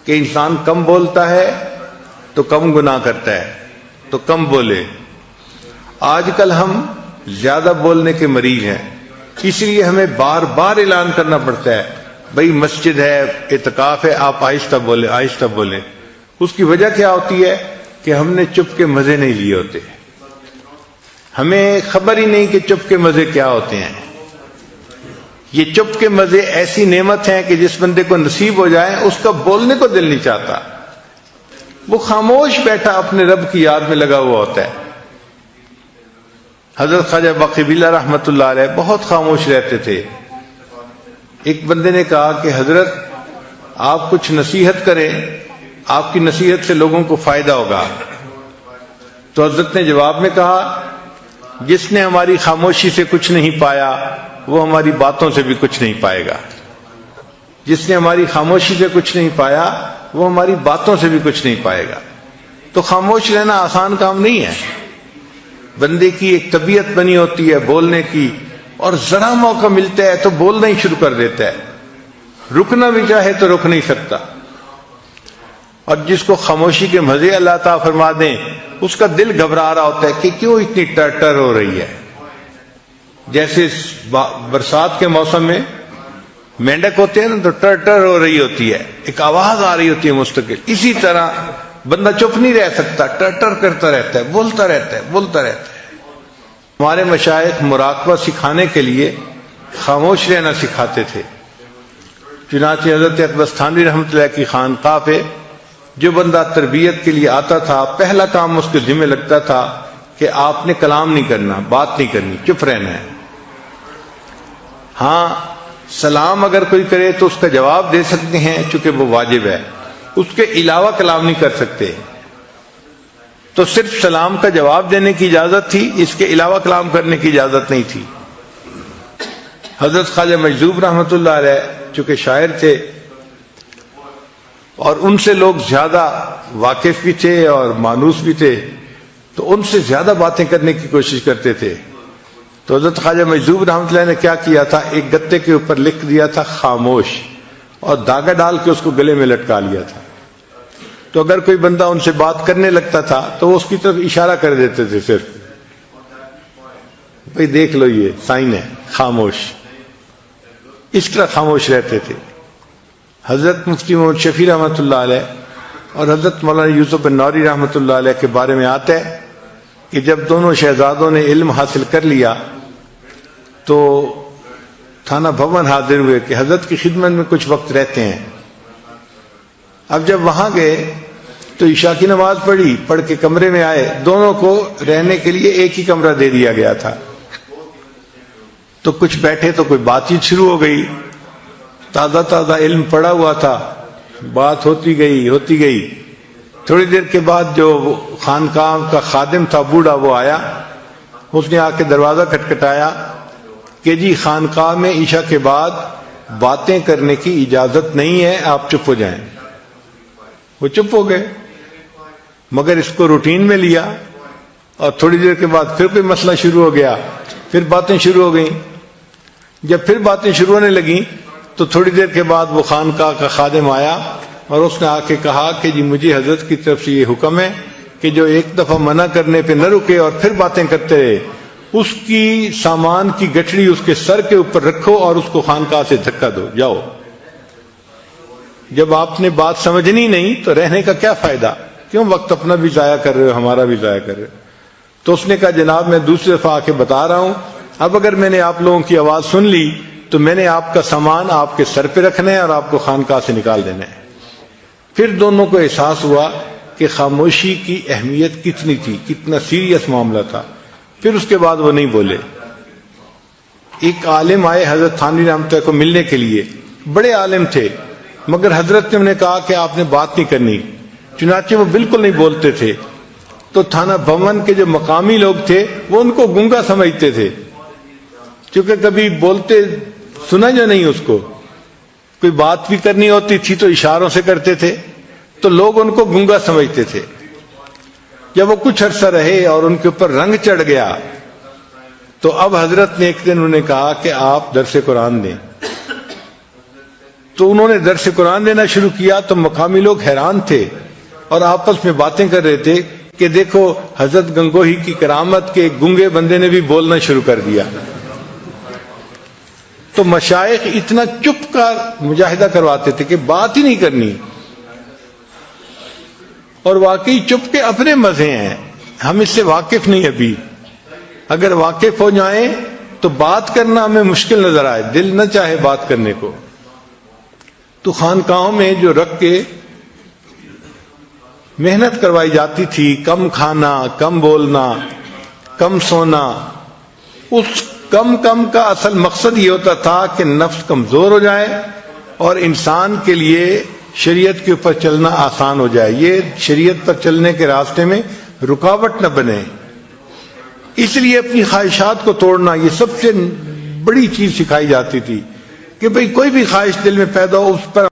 کہ انسان کم بولتا ہے تو کم گناہ کرتا ہے، تو کم بولے۔ آج کل ہم زیادہ بولنے کے مریض ہیں، اس لیے ہمیں بار بار اعلان کرنا پڑتا ہے، بھئی مسجد ہے، اعتکاف ہے، آپ آہستہ بولیں آہستہ بولیں۔ اس کی وجہ کیا ہوتی ہے کہ ہم نے چپ کے مزے نہیں لیے ہوتے، ہمیں خبر ہی نہیں کہ چپ کے مزے کیا ہوتے ہیں۔ یہ چپ کے مزے ایسی نعمت ہیں کہ جس بندے کو نصیب ہو جائے اس کا بولنے کو دل نہیں چاہتا، وہ خاموش بیٹھا اپنے رب کی یاد میں لگا ہوا ہوتا ہے۔ حضرت خواجہ باقی باللہ رحمۃ اللہ علیہ بہت خاموش رہتے تھے۔ ایک بندے نے کہا کہ حضرت آپ کچھ نصیحت کریں، آپ کی نصیحت سے لوگوں کو فائدہ ہوگا۔ تو حضرت نے جواب میں کہا، جس نے ہماری خاموشی سے کچھ نہیں پایا وہ ہماری باتوں سے بھی کچھ نہیں پائے گا۔ جس نے ہماری خاموشی سے کچھ نہیں پایا وہ ہماری باتوں سے بھی کچھ نہیں پائے گا۔ تو خاموش رہنا آسان کام نہیں ہے، بندے کی ایک طبیعت بنی ہوتی ہے بولنے کی، اور ذرا موقع ملتا ہے تو بولنا ہی شروع کر دیتا ہے، رکنا بھی چاہے تو رک نہیں سکتا۔ اور جس کو خاموشی کے مزے اللہ تعالیٰ فرما دیں اس کا دل گھبرا رہا ہوتا ہے کہ کیوں اتنی ٹر ہو رہی ہے۔ جیسے برسات کے موسم میں مینڈک ہوتے ہیں نا تو ٹر ہو رہی ہوتی ہے، ایک آواز آ رہی ہوتی ہے مستقل، اسی طرح بندہ چپ نہیں رہ سکتا، ٹر کرتا رہتا ہے، بولتا رہتا ہے۔ ہمارے مشائخ مراقبہ سکھانے کے لیے خاموش رہنا سکھاتے تھے۔ چنانچہ حضرت اقبال تھانوی رحمۃ اللہ کی خانقاہ پہ جو بندہ تربیت کے لیے آتا تھا، پہلا کام اس کے ذمہ لگتا تھا کہ آپ نے کلام نہیں کرنا، بات نہیں کرنی، چپ رہنا ہے۔ ہاں سلام اگر کوئی کرے تو اس کا جواب دے سکتے ہیں چونکہ وہ واجب ہے، اس کے علاوہ کلام نہیں کر سکتے۔ تو صرف سلام کا جواب دینے کی اجازت تھی، اس کے علاوہ کلام کرنے کی اجازت نہیں تھی۔ حضرت خواجہ مجذوب رحمۃ اللہ علیہ چونکہ شاعر تھے اور ان سے لوگ زیادہ واقف بھی تھے اور مانوس بھی تھے، تو ان سے زیادہ باتیں کرنے کی کوشش کرتے تھے۔ تو حضرت خواجہ مجذوب رحمۃ اللہ نے کیا کیا تھا، ایک گتے کے اوپر لکھ دیا تھا خاموش، اور دھاگا ڈال کے اس کو گلے میں لٹکا لیا تھا۔ تو اگر کوئی بندہ ان سے بات کرنے لگتا تھا تو وہ اس کی طرف اشارہ کر دیتے تھے، صرف بھئی دیکھ لو یہ سائن ہے، خاموش۔ اس طرح خاموش رہتے تھے۔ حضرت مفتی محمد شفیع رحمۃ اللہ علیہ اور حضرت مولانا یوسف بن نوری رحمۃ اللہ علیہ کے بارے میں آتا ہے کہ جب دونوں شہزادوں نے علم حاصل کر لیا تو تھانہ بھون حاضر ہوئے کہ حضرت کی خدمت میں کچھ وقت رہتے ہیں۔ اب جب وہاں گئے تو عشاء کی نماز پڑھ کے کمرے میں آئے، دونوں کو رہنے کے لیے ایک ہی کمرہ دے دیا گیا تھا۔ تو کچھ بیٹھے تو کوئی بات چیت شروع ہو گئی، تازہ علم پڑا ہوا تھا، بات ہوتی گئی۔ تھوڑی دیر کے بعد جو خانقاہ کا خادم تھا بوڑھا، وہ آیا، اس نے آ کے دروازہ کھٹکھٹایا کہ جی خانقاہ میں عشاء کے بعد باتیں کرنے کی اجازت نہیں ہے، آپ چپ ہو جائیں۔ وہ چپ ہو گئے، مگر اس کو روٹین میں لیا، اور تھوڑی دیر کے بعد پھر کوئی مسئلہ شروع ہو گیا، پھر باتیں شروع ہو گئیں۔ جب پھر باتیں شروع ہونے لگیں تو تھوڑی دیر کے بعد وہ خانقاہ کا خادم آیا اور اس نے آ کے کہا کہ جی مجھے حضرت کی طرف سے یہ حکم ہے کہ جو ایک دفعہ منع کرنے پہ نہ رکے اور پھر باتیں کرتے رہے، اس کی سامان کی گٹھڑی اس کے سر کے اوپر رکھو اور اس کو خانقاہ سے دھکا دو، جاؤ۔ جب آپ نے بات سمجھنی نہیں تو رہنے کا کیا فائدہ، کیوں وقت اپنا بھی ضائع کر رہے ہو، ہمارا بھی ضائع کر رہے ہو۔ تو اس نے کہا جناب میں دوسری دفعہ آ کے بتا رہا ہوں، اب اگر میں نے آپ لوگوں کی آواز سن لی تو میں نے آپ کا سامان آپ کے سر پہ رکھنا ہے اور آپ کو خانقاہ سے نکال دینا ہے۔ پھر دونوں کو احساس ہوا کہ خاموشی کی اہمیت کتنی تھی، کتنا سیریس معاملہ تھا۔ پھر اس کے بعد وہ نہیں بولے۔ ایک عالم آئے حضرت تھانوی رحمۃ اللہ کو ملنے کے لیے، بڑے عالم تھے، مگر حضرت نے انہیں کہا کہ آپ نے بات نہیں کرنی، چنانچہ وہ بالکل نہیں بولتے تھے۔ تو تھانہ بھون کے جو مقامی لوگ تھے وہ ان کو گونگا سمجھتے تھے، کیونکہ کبھی بولتے سنا جو نہیں، اس کو کوئی بات بھی کرنی ہوتی تھی تو اشاروں سے کرتے تھے، تو لوگ ان کو گونگا سمجھتے تھے۔ جب وہ کچھ عرصہ رہے اور ان کے اوپر رنگ چڑھ گیا تو اب حضرت نے ایک دن انہیں کہا کہ آپ درس قرآن دیں۔ تو انہوں نے درس قرآن دینا شروع کیا تو مقامی لوگ حیران تھے اور آپس میں باتیں کر رہے تھے کہ دیکھو حضرت گنگوہی کی کرامت کے گنگے بندے نے بھی بولنا شروع کر دیا. تو مشائخ اتنا چپ کا مجاہدہ کرواتے تھے کہ بات ہی نہیں کرنی. اور واقعی چپ کے اپنے مزے ہیں, ہم اس سے واقف نہیں ابھی. اگر واقف ہو جائیں تو بات کرنا ہمیں مشکل نظر آئے, دل نہ چاہے بات کرنے کو. تو خانقاہوں میں جو رکھ کے محنت کروائی جاتی تھی, کم کھانا, کم بولنا, کم سونا, اس کم کا اصل مقصد یہ ہوتا تھا کہ نفس کمزور ہو جائے اور انسان کے لیے شریعت کے اوپر چلنا آسان ہو جائے, یہ شریعت پر چلنے کے راستے میں رکاوٹ نہ بنے. اس لیے اپنی خواہشات کو توڑنا یہ سب سے بڑی چیز سکھائی جاتی تھی کہ بھئی کوئی بھی خواہش دل میں پیدا ہو اس پر